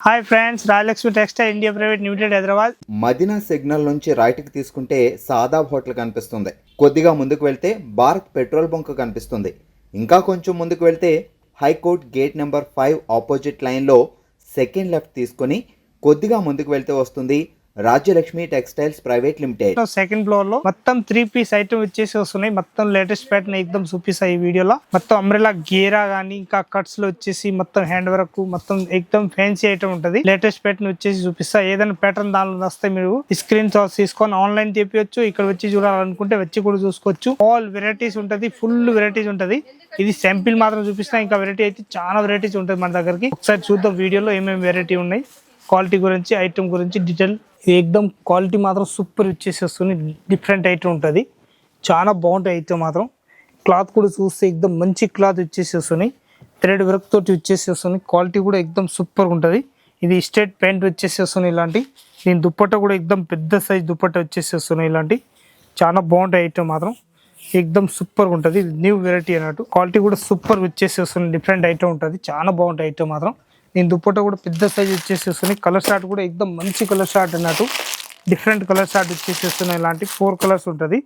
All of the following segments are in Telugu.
Hi friends, Rayalakshmi textile India private limited Hyderabad. Madina signal నుంచి రైట్కి తీసుకుంటే సాదాబ్ హోటల్ కనిపిస్తుంది. కొద్దిగా ముందుకు వెళ్తే భారత్ పెట్రోల్ బంక్ కనిపిస్తుంది. ఇంకా కొంచెం ముందుకు వెళ్తే హైకోర్ట్ గేట్ నెంబర్ 5 ఆపోజిట్ లైన్లో సెకండ్ లెఫ్ట్ తీసుకొని కొద్దిగా ముందుకు వెళ్తే వస్తుంది Rajyalakshmi textiles private limited. Second floor లో మొత్తం 3 పీస్ ఐటమ్ వచ్చేసి వస్తున్నాయి. మొత్తం లేటెస్ట్ ప్యాటర్న్ ఎక్దమ్ చూపిస్తాయి ఈ వీడియోలో. మొత్తం అంబ్రెలా గేరా గానీ ఇంకా కట్స్ లో వచ్చేసి మొత్తం హ్యాండ్ వర్క్ మొత్తం ఎక్దమ్ ఫ్యాన్సీ ఐటమ్ ఉంటది. లేటెస్ట్ ప్యాటర్న్ వచ్చేసి చూపిస్తా. ఏదైనా ప్యాటర్న్ దానిలో వస్తే మీరు స్క్రీన్ షాట్ తీసుకొని ఆన్లైన్ తెప్పియొచ్చు. ఇక్కడ వచ్చి చూడాలనుకుంటే వచ్చి కూడా చూసుకోవచ్చు. ఆల్ వెరైటీస్ ఉంటది, ఫుల్ వెరైటీస్ ఉంటది. ఇది శాంపిల్ మాత్రం చూపిస్తా. ఇంకా వెరైటీ అయితే చాలా వెరైటీస్ ఉంటది మన దగ్గరికి. ఒకసారి చూద్దాం వీడియోలో ఏమేమి వెరైటీ ఉన్నాయి, క్వాలిటీ గురించి, ఐటమ్ గురించి డీటెయిల్. ఎక్దమ్ క్వాలిటీ మాత్రం సూపర్ ఇచ్చేసి వస్తుంది. డిఫరెంట్ ఐటమ్ ఉంటుంది, చాలా బాగుంటాయి ఐటమ్ మాత్రం. క్లాత్ కూడా చూస్తే ఎక్దమ్ మంచి క్లాత్ ఇచ్చేసి వస్తుంది. థ్రెడ్ వర్క్ తోటి ఇచ్చేసి వస్తుంది. క్వాలిటీ కూడా ఎక్దమ్ సూపర్ ఉంటుంది. ఇది స్ట్రేట్ ప్యాంట్ వచ్చేసి వస్తుంది ఇలాంటి. దీని దుప్పట్ట కూడా ఎక్దమ్ పెద్ద సైజ్ దుప్పట్ట వచ్చేసి వస్తుంది ఇలాంటి. చాలా బాగుంటాయి ఐటమ్ మాత్రం, ఎక్దమ్ సూపర్ ఉంటుంది. ఇది న్యూ వెరైటీ అన్నట్టు. క్వాలిటీ కూడా సూపర్ వచ్చేసి వస్తుంది. డిఫరెంట్ ఐటమ్ ఉంటుంది, చాలా బాగుంటాయి ఐటమ్ మాత్రం. దీని దుప్పట్ట కూడా పెద్ద సైజ్ వచ్చేసి వస్తుంది. కలర్ షార్ట్ కూడా ఎక్దమ్ మంచి కలర్ షార్ట్ అన్నట్టు. డిఫరెంట్ కలర్ షార్ట్ వచ్చేసి వస్తున్నాయి. ఇలాంటి 4 కలర్స్ ఉంటుంది.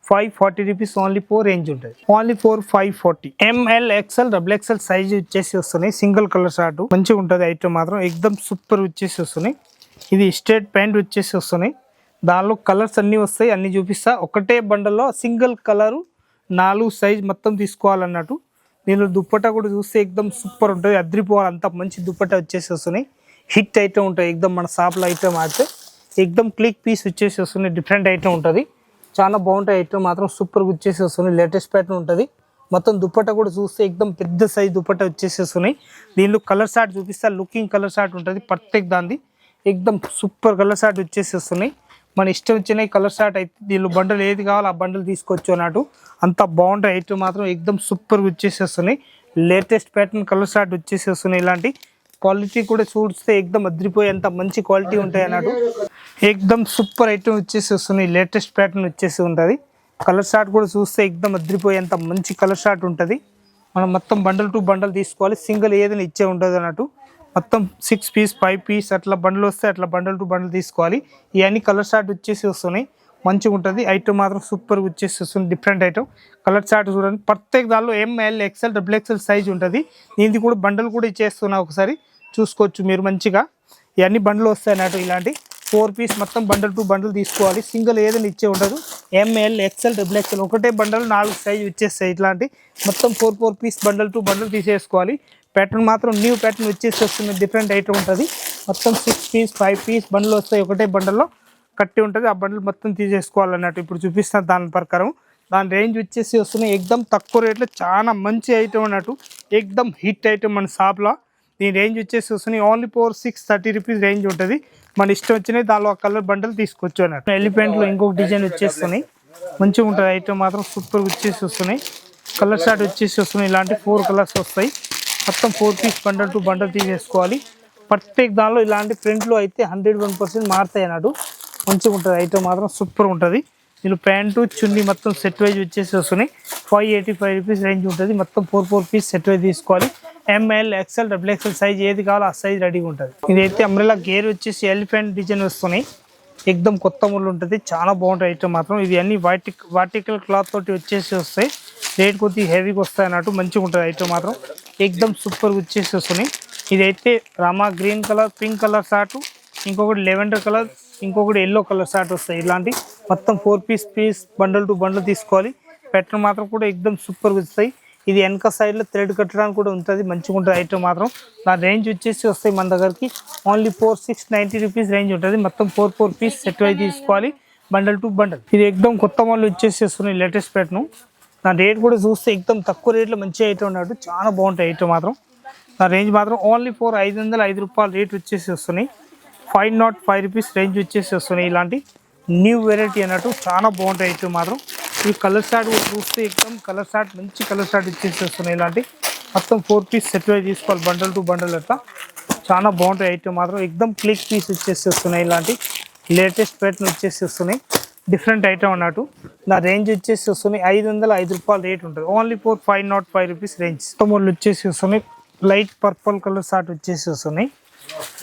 540 రూపీస్ ఓన్లీ 4 రేంజ్ ఉంటుంది. Only 540. ML XL XXL size వచ్చేసి వస్తున్నాయి. సింగిల్ కలర్ షార్ట్ మంచిగా ఉంటుంది ఐటమ్ మాత్రం. ఎక్దమ్ సూపర్ వచ్చేసి వస్తున్నాయి. ఇది స్ట్రేట్ ప్యాంట్ వచ్చేసి వస్తున్నాయి. దానిలో కలర్స్ అన్నీ వస్తాయి, అన్ని చూపిస్తా. ఒకటే బండల్లో సింగిల్ కలరు 4 సైజ్ మొత్తం తీసుకోవాలన్నట్టు. దీనిలో దుప్పట్టా కూడా చూస్తే ఎక్దమ్ సూపర్ ఉంటుంది, అద్రిపోవాలి, అంత మంచి దుప్పట్టా వచ్చేసి వస్తున్నాయి. హిట్ ఐటమ్ ఉంటుంది ఎక్దమ్. మన షాప్లో ఐటమ్ అయితే ఎక్దమ్ క్లిక్ పీస్ వచ్చేసి వస్తున్నాయి. డిఫరెంట్ ఐటమ్ ఉంటుంది, చాలా బాగుంటాయి ఐటమ్ మాత్రం. సూపర్గా వచ్చేసి వస్తున్నాయి. లేటెస్ట్ ప్యాటర్న్ ఉంటుంది. మొత్తం దుప్పట్టా కూడా చూస్తే ఎక్దమ్ పెద్ద సైజ్ దుప్పట్టా వచ్చేసి వస్తున్నాయి. దీనిలో కలర్ షార్ట్ చూపిస్తా. లుకింగ్ కలర్ షార్ట్ ఉంటుంది పర్ఫెక్ట్ దాన్ని. ఎక్దమ్ సూపర్ కలర్ షార్ట్ వచ్చేసి వస్తున్నాయి. మన ఇష్టం వచ్చిన కలర్ షార్ట్ అయితే దీనిలో బండలు ఏది కావాలో ఆ బండలు తీసుకోవచ్చు అన్నట్టు. అంత బాగుంటాయి ఐటమ్ మాత్రం. ఎక్దమ్ సూపర్గా వచ్చేసి వస్తున్నాయి. లేటెస్ట్ ప్యాటర్న్ కలర్ షార్ట్ వచ్చేసి వస్తున్నాయి. ఇలాంటి క్వాలిటీ కూడా చూస్తే ఎక్దమ్ అద్రిపోయేంత మంచి క్వాలిటీ ఉంటాయి అన్నట్టు. ఎక్దమ్ సూపర్ ఐటమ్ వచ్చేసి వస్తున్నాయి. లేటెస్ట్ ప్యాటర్న్ వచ్చేసి ఉంటుంది. కలర్ షార్ట్ కూడా చూస్తే ఎక్దమ్ అద్రిపోయేంత మంచి కలర్ షార్ట్ ఉంటుంది. మనం మొత్తం బండల్ టు బండల్ తీసుకోవాలి, సింగిల్ ఏదైనా ఇచ్చే ఉంటుంది అన్నట్టు. మొత్తం 6 పీస్ 5 పీస్ అట్లా బండ్లు వస్తే అట్లా బండల్ టు బండల్ తీసుకోవాలి. ఇవన్నీ కలర్ షార్ట్ వచ్చేసి వస్తున్నాయి. మంచిగా ఉంటుంది ఐటమ్ మాత్రం. సూపర్గా వచ్చేసి వస్తుంది. Different item. కలర్ చార్ట్ చూడండి ప్రత్యేక దానిలో ML XL XXL సైజ్ ఉంటుంది. దీనికి కూడా బండల్ కూడా ఇచ్చేస్తున్నా, ఒకసారి చూసుకోవచ్చు మీరు మంచిగా. ఇవన్నీ బండ్లు వస్తాయి అన్నట్టు. ఇలాంటి 4 పీస్ మొత్తం బండల్ టు బండల్ తీసుకోవాలి, సింగిల్ ఏదైనా ఇచ్చే ఉండదు. ML XL XXL ఒకటే బండల్ 4 సైజ్ వచ్చేస్తాయి. ఇట్లాంటి మొత్తం 4 పీస్ బండల్ టు బండల్ తీసేసుకోవాలి. ప్యాటర్న్ మాత్రం న్యూ ప్యాటర్న్ వచ్చేసి వస్తుంది. డిఫరెంట్ ఐటమ్ ఉంటుంది. మొత్తం 6 పీస్ 5 పీస్ బండ్లు వస్తాయి. ఒకటే బండల్లో కట్టి ఉంటుంది. ఆ బండ్లు మొత్తం తీసేసుకోవాలన్నట్టు. ఇప్పుడు చూపిస్తాను దాని ప్రకారం. దాని రేంజ్ వచ్చేసి వస్తున్నాయి ఎక్దమ్ తక్కువ రేట్లో. చాలా మంచి ఐటమ్ అన్నట్టు. ఎక్దమ్ హిట్ ఐటమ్ మన షాప్లో. దీని రేంజ్ వచ్చేసి వస్తున్నాయి ఓన్లీ 630 రూపీస్ రేంజ్ ఉంటుంది. మన ఇష్టం వచ్చినాయి దానిలో కలర్ బండలు తీసుకోవచ్చు అన్నట్టు. ఎలిఫెంట్లో ఇంకొక డిజైన్ వచ్చేస్తున్నాయి. మంచిగా ఉంటుంది ఐటమ్ మాత్రం. సూపర్ వచ్చేసి వస్తున్నాయి. కలర్ షార్ట్ వచ్చేసి వస్తున్నాయి. ఇలాంటి 4 కలర్స్ వస్తాయి. మొత్తం 4 పీస్ బండల్ టు బండల్ తీసేసుకోవాలి. పర్ఫెక్ట్ దానిలో ఇలాంటి ప్రింట్లో అయితే 101% మారుతాయి అన్నట్టు. మంచిగా ఉంటుంది ఐటమ్ మాత్రం. సూపర్ ఉంటుంది. దీనిలో ప్యాంటు చున్నీ మొత్తం సెట్ వైజ్ వచ్చేసి వస్తున్నాయి. 585 రూపీస్ రేంజ్ ఉంటుంది. మొత్తం 4 పీస్ సెట్ వైజ్ తీసుకోవాలి. ML XL XXL సైజ్ ఏది కావాలో ఆ సైజ్ రెడీగా ఉంటుంది. ఇదైతే అంబ్రెలా గేర్ వచ్చేసి ఎలిఫెంట్ డిజైన్ వస్తున్నాయి. ఎక్దమ్ కొత్త ముళ్ళు ఉంటుంది, చాలా బాగుంటాయి ఐటమ్ మాత్రం. ఇవి అన్ని వర్టికల్ క్లాత్ తోటి వచ్చేసి వస్తాయి. రేట్ కొద్దిగా హెవీగా వస్తాయి అన్నట్టు. మంచిగా ఉంటుంది ఐటమ్ మాత్రం. ఎక్దమ్ సూపర్ వచ్చేసి వస్తున్నాయి. ఇదైతే Rama green colour, pink colour short, ఇంకొకటి లెవెండర్ కలర్, ఇంకొకటి ఎల్లో కలర్ షార్ట్ వస్తాయి. ఇలాంటి మొత్తం 4 పీస్ బండల్ టు బండల్ తీసుకోవాలి. ప్యాటర్న్ మాత్రం కూడా ఎక్దమ్ సూపర్గా వస్తాయి. ఇది వెనక సైడ్లో థ్రెడ్ కట్టడానికి కూడా ఉంటుంది. మంచిగా ఉంటుంది ఐటమ్ మాత్రం. దాని రేంజ్ వచ్చేసి వస్తాయి మన దగ్గరికి ఓన్లీ 690 రూపీస్ రేంజ్ ఉంటుంది. మొత్తం 4 పీస్ సెట్ అయి తీసుకోవాలి బండల్ టు బండల్. ఇది ఎక్దమ్ కొత్త మోడల్ వచ్చేసి వస్తున్నాయి. Latest pattern. దాని రేట్ కూడా చూస్తే ఎక్దమ్ తక్కువ రేట్లో మంచి ఐటమ్ ఉన్నట్టు. చాలా బాగుంటాయి ఐటమ్ మాత్రం. దాని రేంజ్ మాత్రం ఓన్లీ 505 రూపాయలు రేట్ వచ్చేసి వస్తున్నాయి. 505 రూపీస్ రేంజ్ వచ్చేసి వస్తున్నాయి. ఇలాంటి న్యూ వెరైటీ అన్నట్టు. చాలా బాగుంటాయి ఐటమ్ మాత్రం. ఈ కలర్ షార్ట్ కూడా చూస్తే ఎక్దమ్ కలర్ షార్ట్ మంచి కలర్ షార్ట్ వచ్చేసి వస్తున్నాయి. ఇలాంటి మొత్తం 4 పీస్ సెట్ అయి తీసుకోవాలి బండల్ టు బండల్ అట్లా. చాలా బాగుంటాయి ఐటమ్ మాత్రం. ఎక్దమ్ క్లిక్ పీస్ వచ్చేసి వస్తున్నాయి. ఇలాంటి లేటెస్ట్ ప్యాటర్న్ వచ్చేసి వస్తున్నాయి. డిఫరెంట్ ఐటమ్ అన్నట్టు. నా రేంజ్ వచ్చేసి వస్తున్నాయి 505 రూపాయలు రేట్ ఉంటుంది. Only 505 rupees range. మోడల్ వచ్చేసి వస్తున్నాయి. లైట్ పర్పుల్ కలర్ షార్ట్ వచ్చేసి వస్తున్నాయి.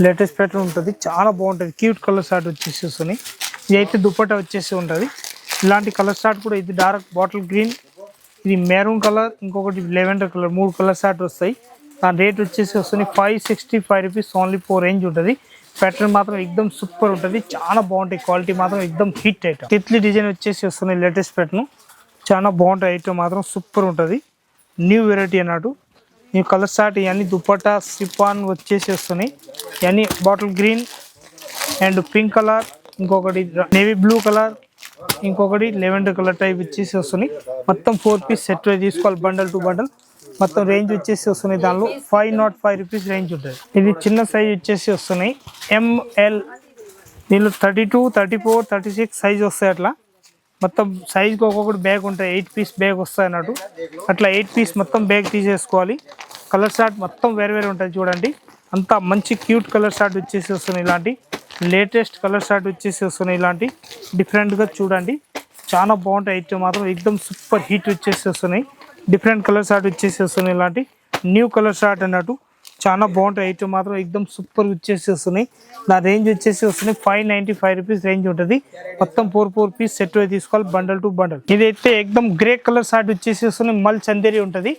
లేటెస్ట్ ప్యాటర్న్ ఉంటుంది, చాలా బాగుంటుంది. క్యూట్ కలర్ షార్ట్ వచ్చేసి వస్తున్నాయి. ఇది అయితే దుపట్టా వచ్చేసి ఉంటుంది. ఇలాంటి కలర్ షార్ట్ కూడా, ఇది డార్క్ బాటిల్ గ్రీన్, ఇది మెరూన్ కలర్, ఇంకొకటి లెవెండర్ కలర్, 3 కలర్ షార్ట్ వస్తాయి. దాని రేట్ వచ్చేసి వస్తున్నాయి 565 రూపీస్ ఓన్లీ. 4 రేంజ్ ఉంటుంది. ప్యాటర్న్ మాత్రం ఎక్దమ్ సూపర్ ఉంటుంది, చాలా బాగుంటాయి. క్వాలిటీ మాత్రం ఎక్దమ్ హిట్ ఐటమ్. తిత్లీ డిజైన్ వచ్చేసి వస్తున్నాయి లేటెస్ట్ ప్యాటర్న్, చాలా బాగుంటాయి. ఐటమ్ మాత్రం సూపర్ ఉంటుంది. న్యూ వెరైటీ అన్నట్టు. న్యూ కలర్ షార్ట్ ఇవన్నీ దుపట్టా సిపాన్ వచ్చేసి వస్తున్నాయి. ఇవన్నీ bottle green and pink colour, ఇంకొకటి నేవీ బ్లూ కలర్, ఇంకొకటి లెవెండర్ కలర్ టైప్ వచ్చేసి వస్తున్నాయి. మొత్తం 4 పీస్ సెట్ తీసుకోవాలి, బండల్ టు బండల్. మొత్తం రేంజ్ వచ్చేసి వస్తున్నాయి దానిలో 505 రూపీస్ రేంజ్ ఉంటుంది. ఇది చిన్న సైజ్ వచ్చేసి వస్తున్నాయి ML. దీనిలో 32, 34, 36 సైజ్ వస్తాయి. అట్లా మొత్తం సైజ్కి ఒక్కొక్కటి బ్యాగ్ ఉంటాయి. 8 పీస్ బ్యాగ్ వస్తాయి అన్నట్టు. అట్లా 8 పీస్ మొత్తం బ్యాగ్ తీసేసుకోవాలి. కలర్ షార్ట్ మొత్తం వేరే వేరే ఉంటుంది చూడండి. అంతా మంచి క్యూట్ కలర్ షార్ట్ వచ్చేసి వస్తున్నాయి. ఇలాంటి లేటెస్ట్ కలర్ షార్ట్ వచ్చేసి వస్తున్నాయి. ఇలాంటి డిఫరెంట్గా చూడండి, చాలా బాగుంటాయి. ఐటమ్ మాత్రం ఎక్దమ్ సూపర్ హిట్ వచ్చేసి వస్తున్నాయి. డిఫరెంట్ కలర్ షార్ట్ వచ్చేసి వస్తున్నాయి. ఇలాంటి న్యూ కలర్ షార్ట్ అన్నట్టు చాలా బాగుంటాయి. ఐటమ్ మాత్రం ఎక్దమ్ సూపర్ వచ్చేసి వస్తున్నాయి. నా రేంజ్ వచ్చేసి వస్తున్నాయి 595 రూపీస్ రేంజ్ ఉంటుంది. మొత్తం 4 పీస్ సెట్ తీసుకోవాలి, బండల్ టు బండల్. ఇదైతే ఎక్దమ్ గ్రే కలర్ షార్ట్ వచ్చేసి వస్తున్నాయి. మల్ చందేరి ఉంటుంది.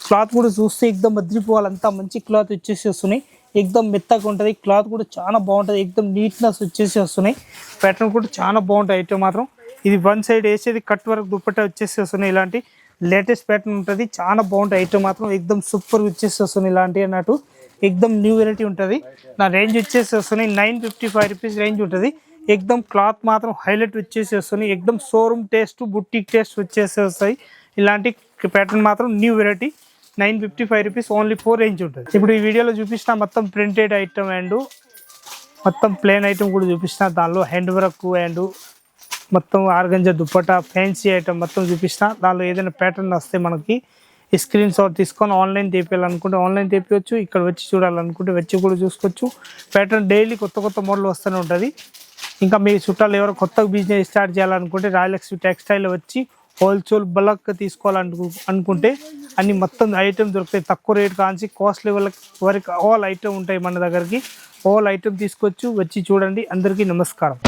క్లాత్ కూడా చూస్తే ఎక్దమ్ అద్రిపోవాలి, అంతా మంచి క్లాత్ వచ్చేసి వస్తున్నాయి. ఎక్దమ్ మెత్తగా ఉంటుంది. క్లాత్ కూడా చాలా బాగుంటుంది. ఎక్దమ్ నీట్నెస్ వచ్చేసి వస్తున్నాయి. ప్యాటర్న్ కూడా చాలా బాగుంటుంది. ఐటమ్ మాత్రం ఇది 1 సైడ్ వేసేది కట్ వర్క్ దుపట్టా వచ్చేసి వస్తున్నాయి. ఇలాంటి లేటెస్ట్ ప్యాటర్న్ ఉంటుంది, చాలా బాగుంటుంది. ఐటమ్ మాత్రం ఎక్దమ్ సూపర్ వచ్చేసి వస్తుంది. ఇలాంటి అన్నట్టు ఎక్దమ్ న్యూ వెరైటీ ఉంటుంది. నా రేంజ్ వచ్చేసి వస్తున్నాయి 955 రూపీస్ రేంజ్ ఉంటుంది. ఎక్దమ్ క్లాత్ మాత్రం హైలైట్ వచ్చేసి వస్తున్నాయి. ఎక్దమ్ షోరూమ్ టేస్ట్, బుట్టిక్ టేస్ట్ వచ్చేసి వస్తాయి. ఇలాంటి ప్యాటర్న్ మాత్రం new variety 955 rupees only 4 range ఉంటుంది. ఇప్పుడు ఈ వీడియోలో చూపిస్తున్న మొత్తం ప్రింటెడ్ ఐటమ్ అండ్ మొత్తం ప్లేన్ ఐటమ్ కూడా చూపిస్తున్నా. దానిలో హ్యాండ్ వర్క్ అండ్ మొత్తం ఆర్గంజా దుప్పటా ఫ్యాన్సీ ఐటమ్ మొత్తం చూపిస్తా. దానిలో ఏదైనా ప్యాటర్న్ వస్తే మనకి స్క్రీన్ షాట్ తీసుకొని ఆన్లైన్ తీపియాలనుకుంటే ఆన్లైన్ తీపియచ్చు, ఇక్కడ వచ్చి చూడాలనుకుంటే వచ్చి కూడా చూసుకోవచ్చు. ప్యాటర్న్ డైలీ కొత్త మోడల్ వస్తూనే ఉంటుంది. ఇంకా మీ చుట్టాలు ఎవరు కొత్తగా బిజినెస్ స్టార్ట్ చేయాలనుకుంటే రాయలక్ష్మి టెక్స్టైల్ వచ్చి హోల్సేల్ బల్క్ తీసుకోవాలనుకుంటే అన్ని మొత్తం ఐటమ్ దొరుకుతాయి. తక్కువ రేట్ కాంచి కాస్ట్లీ వరకు ఆల్ ఐటమ్ ఉంటాయి మన దగ్గరికి. ఆల్ ఐటమ్ తీసుకోవచ్చు, వచ్చి చూడండి. అందరికీ నమస్కారం.